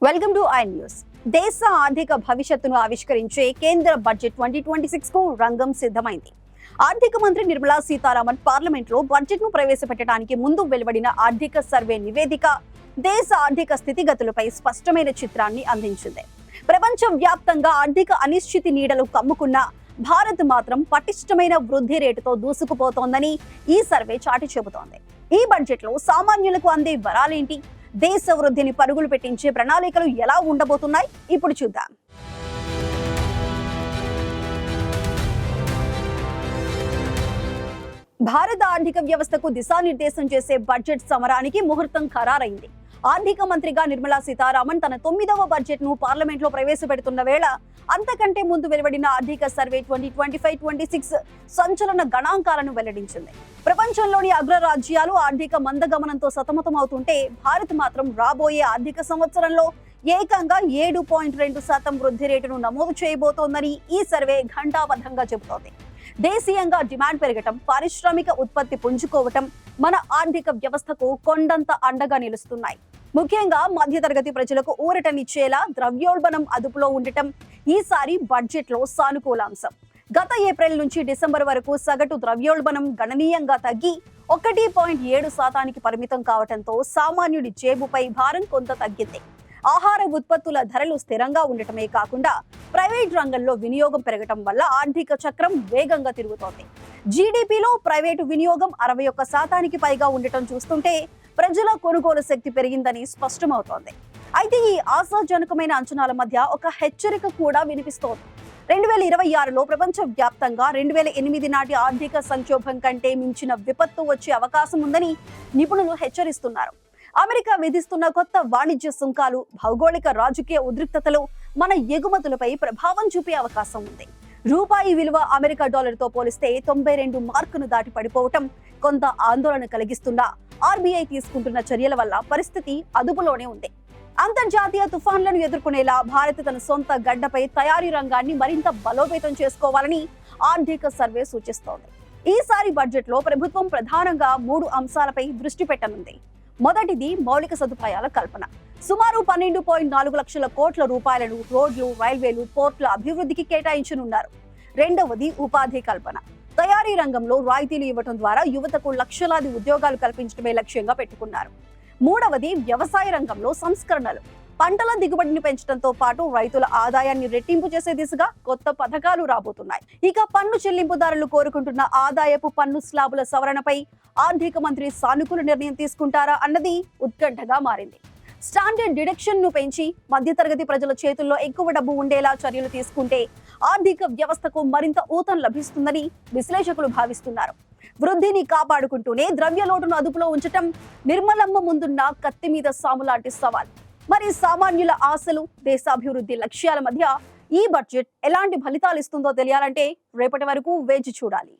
Welcome to I news. దేశ ఆర్థిక భవిష్యత్తును ఆవిష్కరించే కేంద్ర బడ్జెట్ 2026 కు రంగం సిద్ధమైంది. ఆర్థిక మంత్రి నిర్మలా సీతారామన్ పార్లమెంట్ లో బడ్జెట్ ను ప్రవేశపెట్టడానికి ముందు వెలువడిన ఆర్థిక సర్వే నివేదిక దేశ ఆర్థిక స్థితిగతులపై స్పష్టమైన చిత్రాన్ని అందించింది. ప్రపంచ వ్యాప్తంగా ఆర్థిక అనిశ్చితి నీడలు కమ్ముకున్న భారత్ మాత్రం పటిష్టమైన వృద్ధి రేటుతో దూసుకుపోతోందని ఈ సర్వే చాటి చెబుతోంది. ఈ బడ్జెట్ లో సామాన్యులకు అందే వరాలేంటి, దేశ వృద్ధిని పరుగులు పెట్టించే ప్రణాళికలు ఎలా ఉండబోతున్నాయి ఇప్పుడు చూద్దాం. భారత ఆర్థిక వ్యవస్థకు దిశానిర్దేశం చేసే బడ్జెట్ సమరానికి ముహూర్తం ఖరారైంది. ఆర్థిక మంత్రిగా నిర్మలా సీతారామన్ తన 9వ బడ్జెట్ ను పార్లమెంట్ లో ప్రవేశపెడుతున్న వేళ అంతకంటే ముందు వెలువడిన ఆర్థిక సర్వే 2025-26 సంచలన గణాంకాలను వెల్లడించింది. ప్రపంచంలోని అగ్రరాజ్యాలు ఆర్థిక మందగమనంతో సతమతమవుతుంటే భారత్ మాత్రం రాబోయే ఆర్థిక సంవత్సరంలో ఏకంగా 7.2% వృద్ధి రేటును నమోదు చేయబోతోందని ఈ సర్వే ఘంటాబద్ధంగా చెబుతోంది. దేశీయంగా డిమాండ్ పెరగటం, పారిశ్రామిక ఉత్పత్తి పుంజుకోవటం మన ఆర్థిక వ్యవస్థకు కొండంత అండగా నిలుస్తున్నాయి. ముఖ్యంగా మధ్యతరగతి ప్రజలకు ఊరటనిచ్చేలా ద్రవ్యోల్బణం అదుపులో ఉండటం ఈసారి బడ్జెట్ లో సానుకూలాంశం. గత ఏప్రిల్ నుంచి డిసెంబర్ వరకు సగటు ద్రవ్యోల్బణం గణనీయంగా తగ్గి 1.7% పరిమితం కావడంతో సామాన్యుడి జేబుపై భారం కొంత తగ్గింది. ఆహార ఉత్పత్తుల ధరలు స్థిరంగా ఉండటమే కాకుండా ప్రైవేట్ రంగంలో వినియోగం పెరగటం వల్ల ఆర్థిక చక్రం వేగంగా తిరుగుతోంది. జీడీపీలో ప్రైవేటు వినియోగం 61% పైగా ఉండటం చూస్తుంటే ప్రజల కొనుగోలు శక్తి పెరిగిందని స్పష్టమవుతోంది. అయితే ఈ ఆశాజనకమైన అంచనాల మధ్య ఒక హెచ్చరిక కూడా వినిపిస్తోంది. 2026లో ప్రపంచ వ్యాప్తంగా 2008 నాటి ఆర్థిక సంక్షోభం కంటే మించిన విపత్తు వచ్చే అవకాశం ఉందని నిపుణులు హెచ్చరిస్తున్నారు. అమెరికా విధిస్తున్న కొత్త వాణిజ్య సుంకాలు, భౌగోళిక రాజకీయ ఉద్రిక్తతలు మన ఎగుమతులపై ప్రభావం చూపే అవకాశం ఉంది. రూపాయి విలువ అమెరికా డాలర్తో పోలిస్తే 92 మార్కును దాటి పడిపోవటం కొంత ఆందోళన కలిగిస్తున్నా ఆర్బీఐ తీసుకుంటున్న చర్యల వల్ల పరిస్థితి అదుపులోనే ఉంది. అంతర్జాతీయ తుఫాన్లను ఎదుర్కొనేలా భారత్ తన సొంత గడ్డపై తయారీ రంగాన్ని మరింత బలోపేతం చేసుకోవాలని ఆర్థిక సర్వే సూచిస్తోంది. ఈసారి బడ్జెట్ లో ప్రభుత్వం ప్రధానంగా 3 అంశాలపై దృష్టి పెట్టనుంది. మొదటిది మౌలిక సదుపాయాల కల్పన. సుమారు 12.4 లక్షల కోట్ల రూపాయలను రోడ్లు, రైల్వేలు, పోర్టుల అభివృద్ధికి కేటాయించనున్నారు. రెండవది ఉపాధి కల్పన. తయారీ రంగంలో రాయితీలు ఇవ్వడం ద్వారా యువతకు లక్షలాది ఉద్యోగాలు కల్పించడమే లక్ష్యంగా పెట్టుకున్నారు. మూడవది వ్యవసాయ రంగంలో సంస్కరణలు. పంటల దిగుబడిని పెంచడంతో పాటు రైతుల ఆదాయాన్ని రెట్టింపు చేసే దిశగా కొత్త పథకాలు రాబోతున్నాయి. ఇక పన్ను చెల్లింపుదారులు కోరుకుంటున్న ఆదాయపు పన్ను స్లాబుల సవరణపై ఆర్థిక మంత్రి సానుకూల నిర్ణయం తీసుకుంటారా అన్నది ఉత్కంఠగా మారింది. స్టాండర్డ్ డిడక్షన్ ను పెంచి మధ్యతరగతి ప్రజల చేతుల్లో ఎక్కువ డబ్బు ఉండేలా చర్యలు తీసుకుంటే ఆర్థిక వ్యవస్థకు మరింత ఊతం లభిస్తుందని విశ్లేషకులు భావిస్తున్నారు. వృద్ధిని కాపాడుకుంటూనే ద్రవ్య లోటును అదుపులో ఉంచటం నిర్మలమ్మ ముందున్న కత్తి మీద సాము లాంటి సవాల్. మరి సామాన్యుల ఆశలు, దేశాభివృద్ధి లక్ష్యాల మధ్య ఈ బడ్జెట్ ఎలాంటి ఫలితాలు ఇస్తుందో తెలియాలంటే రేపటి వరకు వేచి చూడాలి.